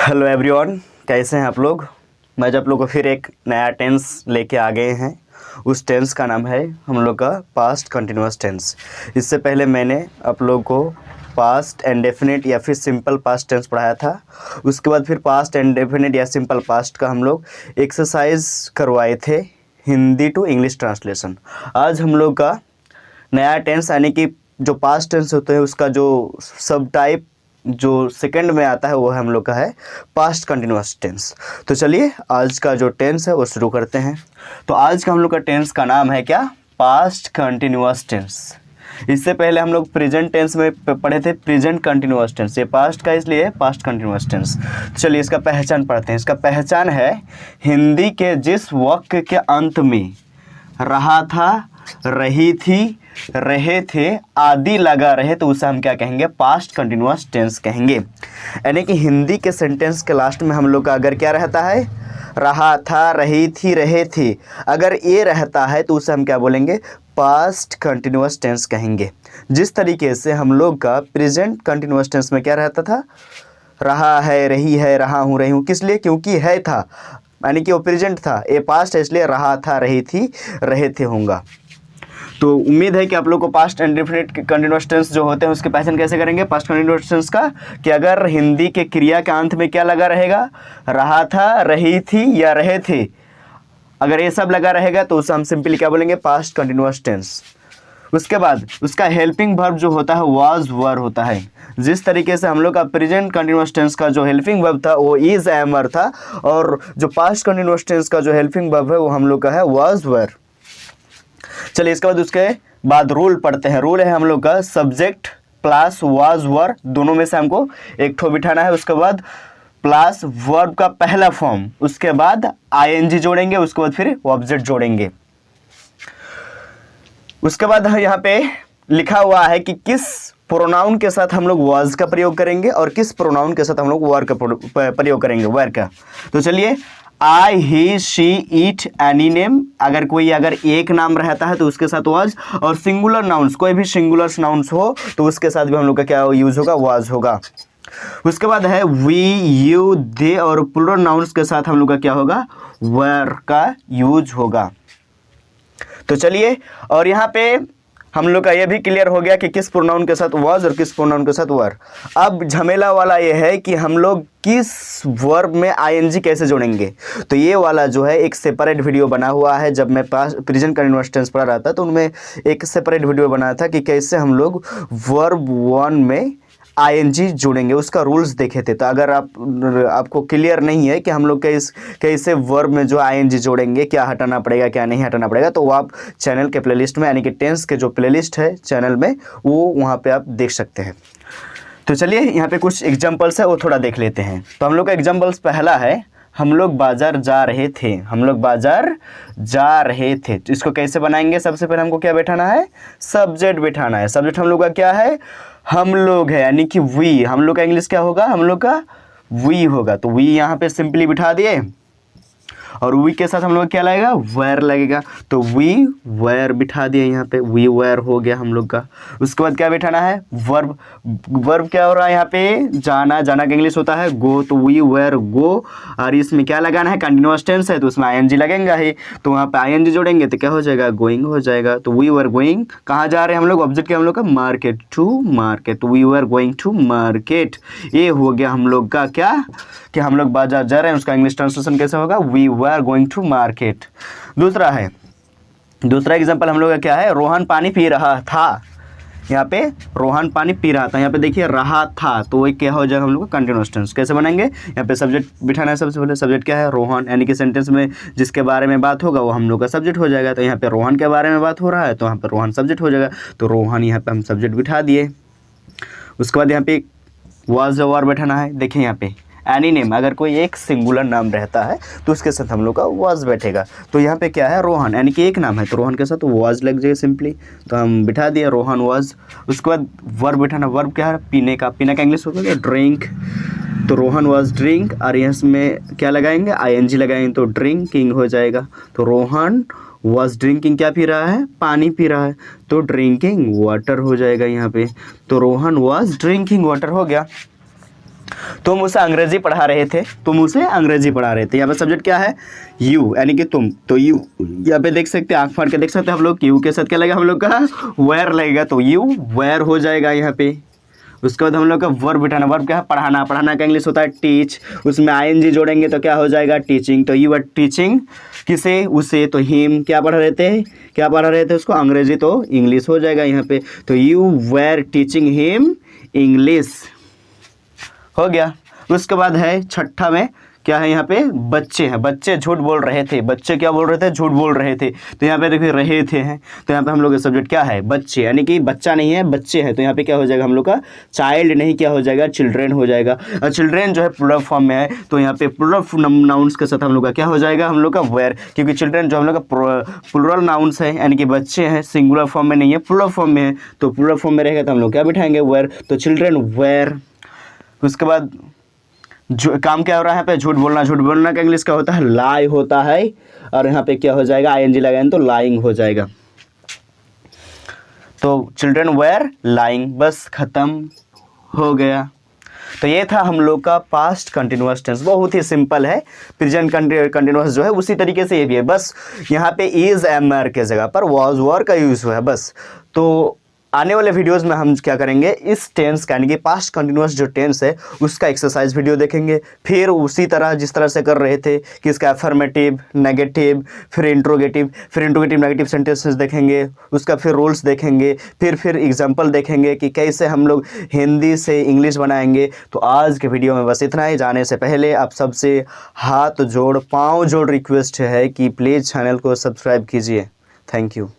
Hello everyone, कैसे हैं आप लोग। मैं आप लोग को फिर एक नया टेंस लेके आ गए हैं। उस टेंस का नाम है हम लोग का पास्ट कंटिन्यूअस टेंस। इससे पहले मैंने आप लोग को पास्ट इंडेफिनिट या फिर सिंपल पास्ट टेंस पढ़ाया था। उसके बाद फिर पास्ट इंडेफिनिट या सिंपल पास्ट का हम लोग एक्सरसाइज करवाए थे, हिंदी टू इंग्लिश ट्रांसलेशन। आज हम लोग का नया टेंस यानी कि जो पास्ट टेंस होते हैं उसका जो सब टाइप जो सेकंड में आता है वो हम लोग का है पास्ट कंटिन्यूअस टेंस। तो चलिए आज का जो टेंस है वो शुरू करते हैं। तो आज का हम लोग का टेंस का नाम है क्या, पास्ट कंटिन्यूअस टेंस। इससे पहले हम लोग प्रेजेंट टेंस में पढ़े थे प्रेजेंट कंटिन्यूअस टेंस, ये पास्ट का इसलिए पास्ट कंटिन्यूअस टेंस। तो चलिए इसका पहचान पढ़ते हैं। इसका पहचान है हिंदी के जिस वाक्य के अंत में रहा था, रही थी, रहे थे आदि लगा रहे तो उसे हम क्या कहेंगे, पास्ट कंटिन्यूअस टेंस कहेंगे। यानी कि हिंदी के सेंटेंस के लास्ट में हम लोग का अगर क्या रहता है, रहा था, रही थी, रहे थे, अगर ये रहता है तो उसे हम क्या बोलेंगे, पास्ट कंटिन्यूअस टेंस कहेंगे। जिस तरीके से हम लोग का प्रेजेंट कंटिन्यूअस टेंस में क्या रहता था, रहा है, रही है, रहा हूँ, रही हूँ, किस लिए, क्योंकि है था यानी कि वो प्रेजेंट था, ये पास्ट है इसलिए रहा था, रही थी, रहे थे होगा। तो उम्मीद है कि आप लोग को पास्ट इंडेफिनिट कंटिन्यूअस टेंस जो होते हैं उसके पहचान कैसे करेंगे पास्ट कंटिन्यूअस टेंस का, कि अगर हिंदी के क्रिया के अंत में क्या लगा रहेगा, रहा था, रही थी या रहे थे, अगर ये सब लगा रहेगा तो उसे हम सिंपली क्या बोलेंगे, पास्ट कंटिन्यूअस टेंस। उसके बाद उसका हेल्पिंग वर्ब जो होता है वाज वर होता है। जिस तरीके से हम लोग का प्रेजेंट कंटिन्यूअस टेंस का जो हेल्पिंग वर्ब था वो इज एम वर था, और जो पास्ट कंटिन्यूअस टेंस का जो हेल्पिंग वर्ब है वो हम लोग का है वाज वर। चलिए इसके बाद उसके बाद रूल पढ़ते हैं। रूल है हम लोग का सब्जेक्ट प्लस वाज वर दोनों में से हमको एक ठो बिठाना है। उसके बाद प्लस वर्ब का पहला फॉर्म, उसके बाद आईएनजी जोड़ेंगे, उसके बाद फिर ऑब्जेक्ट जोड़ेंगे। उसके बाद यहाँ पे लिखा हुआ है कि किस प्रोनाउन के साथ हम लोग वाज का प्रयोग करेंगे और किस प्रोनाउन के साथ हम लोग वर का प्रयोग करेंगे, वर का। तो चलिए आई, ही, शी, इट, एनी नेम, अगर एक नाम रहता है तो उसके साथ वाज, और सिंगुलर नाउन्स कोई भी सिंगुलर नाउन्स हो तो उसके साथ भी हम लोग का क्या यूज होगा, वाज होगा। उसके बाद है वी, यू, दे, और प्लूरल नाउन्स के साथ हम लोग का क्या होगा, वर का यूज होगा। तो चलिए, और यहाँ पे हम लोग का ये भी क्लियर हो गया कि किस प्रोनाउन के साथ वाज और किस प्रोनाउन के साथ वर। अब झमेला वाला ये है कि हम लोग किस वर्ब में आईएनजी कैसे जोड़ेंगे। तो ये वाला जो है एक सेपरेट वीडियो बना हुआ है। जब मैं प्रेजेंट कंटिन्यूअस टेंस पढ़ा रहा था तो उनमें एक सेपरेट वीडियो बनाया था कि कैसे हम लोग वर्ब वन में आईएनजी जोड़ेंगे, उसका रूल्स देखे थे। तो अगर आपको क्लियर नहीं है कि हम लोग कैसे वर्ब में जो आईएनजी जोड़ेंगे, क्या हटाना पड़ेगा क्या नहीं हटाना पड़ेगा, तो वो आप चैनल के प्लेलिस्ट में यानी कि टेंस के जो प्लेलिस्ट है चैनल में वो वहाँ पे आप देख सकते हैं। तो चलिए यहाँ पे कुछ एग्जाम्पल्स है वो थोड़ा देख लेते हैं। तो हम लोग का एग्जाम्पल्स पहला है, हम लोग बाजार जा रहे थे। हम लोग बाजार जा रहे थे, तो इसको कैसे बनाएंगे, सबसे पहले हमको क्या बैठाना है, सब्जेक्ट बैठाना है। सब्जेक्ट हम लोग का क्या है, हम लोग है यानी कि वी। हम लोग का इंग्लिश क्या होगा, हम लोग का वी होगा। तो वी यहाँ पे सिंपली बिठा दिए, और वी के साथ हम लोग क्या लगेगा, वेयर लगेगा। तो वी वेयर बिठा दिए यहाँ पे, वी वेयर हो गया हम लोग का। उसके बाद क्या बिठाना है, वर्ब। वर्ब क्या हो रहा है यहाँ पे, जाना। जाना का इंग्लिश होता है गो, तो वी वेयर गो, और इसमें क्या लगाना है, कंटिन्यूअस टेंस है तो उसमें आईएनजी लगेगा ही, तो वहाँ पे आईएनजी जोड़ेंगे तो क्या हो जाएगा, गोइंग हो जाएगा। तो वी वेयर गोइंग, कहाँ जा रहे हैं हम लोग, ऑब्जेक्ट क्या हम लोग का, मार्केट, टू मार्केट। तो we were going to market. ये हो गया हम लोग का क्या, कि हम लोग बाजार जा रहे हैं, उसका इंग्लिश ट्रांसलेशन कैसे होगा, we were going to market. दूसरा एग्जांपल हम लोग का क्या है, रोहन पानी पी रहा था। यहाँ पे रोहन पानी पी रहा था, यहाँ पे देखिए रहा था, तो वो क्या हो जाएगा हम लोग का कंटिन्यूअस टेंस। कैसे बनाएंगे, यहाँ पे सब्जेक्ट बिठाना है। सबसे पहले सब्जेक्ट क्या है, रोहन, यानी कि सेंटेंस में जिसके बारे में बात होगा वो हम लोग का सब्जेक्ट हो जाएगा। तो यहाँ पे रोहन के बारे में बात हो रहा है तो यहाँ पे रोहन सब्जेक्ट हो जाएगा, तो रोहन यहाँ पे हम सब्जेक्ट बिठा दिए। उसके बाद यहाँ पे वाज और बैठाना है। देखिए यहाँ पे एनी नेम, अगर कोई एक सिंगुलर नाम रहता है तो उसके साथ हम लोग का वाज बैठेगा। तो यहाँ पे क्या है, रोहन, यानी कि एक नाम है तो रोहन के साथ वाज लग जाएगा सिंपली, तो हम बिठा दिया रोहन वाज। उसके बाद वर्ब बैठाना। वर्ब क्या है, पीने का। पीने का इंग्लिश होगा ड्रिंक, तो रोहन वाज ड्रिंक, और इसमें क्या लगाएंगे, आईएनजी लगाएंगे तो ड्रिंकिंग हो जाएगा। तो रोहन वाज ड्रिंकिंग, क्या पी रहा है, पानी पी रहा है, तो ड्रिंकिंग वाटर हो जाएगा यहाँ पे। तो रोहन वाज ड्रिंकिंग वाटर हो गया। तुम उसे अंग्रेजी पढ़ा रहे थे, तुम उसे अंग्रेजी पढ़ा रहे थे। यहाँ पे सब्जेक्ट क्या है, यू, यानी कि तुम। तो यू यहाँ पे देख सकते हैं, आँख फाड़ के देख सकते हैं हम लोग, यू के साथ क्या लगेगा हम लोग का, वेयर लगेगा, तो यू वेयर हो जाएगा यहाँ पे। उसके बाद हम लोग का वर्ब बिठाना, वर्ब क्या है, पढ़ाना, पढ़ाना का इंग्लिश होता है टीच, उसमें आईएनजी जोड़ेंगे तो क्या हो जाएगा, टीचिंग। तो यू आर टीचिंग किसे, उसे, तो हिम क्या पढ़ा रहे थे, क्या पढ़ा रहे थे उसको, अंग्रेजी, तो इंग्लिश हो जाएगा यहाँ पे। तो you were teaching him English, हो गया। उसके बाद है छठा में क्या है, यहाँ पे बच्चे हैं, बच्चे झूठ बोल रहे थे, बच्चे क्या बोल रहे थे, झूठ बोल रहे थे। तो यहाँ पे देखिए रहे थे हैं, तो यहाँ पे हम लोग का सब्जेक्ट क्या है, बच्चे, यानी कि बच्चा नहीं है, बच्चे हैं। तो यहाँ पे क्या हो जाएगा हम लोग का, चाइल्ड नहीं, क्या हो जाएगा, चिल्ड्रेन हो जाएगा। और चिल्ड्रेन जो है प्लूरल फॉर्म में है, तो यहाँ पे प्लूरल नाउन्स के साथ हम लोग का क्या हो जाएगा, हम लोग का वेयर, क्योंकि चिल्ड्रेन जो हम लोग का प्लूरल नाउन्स है, यानी कि बच्चे हैं, सिंगुलर फॉर्म में नहीं है, प्लूरल फॉर्म में है। तो प्लूरल फॉर्म में रहेगा तो हम लोग क्या बिठाएंगे, वेयर, तो चिल्ड्रेन वेयर। उसके बाद जो काम क्या हो रहा है यहाँ पे, झूठ बोलना, झूठ बोलना का इंग्लिश क्या होता है, लाई होता है। और यहाँ पे क्या हो जाएगा, आईएनजी लगाएंगे तो लाइंग हो जाएगा। तो चिल्ड्रन वेयर लाइंग, बस खत्म हो गया। तो ये था हम लोग का पास्ट कंटिन्यूअस टेंस, बहुत ही सिंपल है। प्रेजेंट कंटिन्यूअस जो है उसी तरीके से ये भी है, बस यहाँ पे इज एम आर के जगह पर वाज वर का यूज़ हुआ है बस। तो आने वाले वीडियोस में हम क्या करेंगे, इस टेंस का यानी कि पास्ट कंटिन्यूअस जो टेंस है उसका एक्सरसाइज वीडियो देखेंगे। फिर उसी तरह जिस तरह से कर रहे थे कि इसका अफर्मेटिव, नेगेटिव, फिर इंट्रोगेटिव, नेगेटिव सेंटेंसेस देखेंगे, उसका फिर रूल्स देखेंगे, फिर एग्जांपल देखेंगे कि कैसे हम लोग हिंदी से इंग्लिश बनाएंगे। तो आज के वीडियो में बस इतना ही। जाने से पहले आप सबसे हाथ जोड़, पाँव जोड़ रिक्वेस्ट है कि प्लीज़ चैनल को सब्सक्राइब कीजिए। Thank you.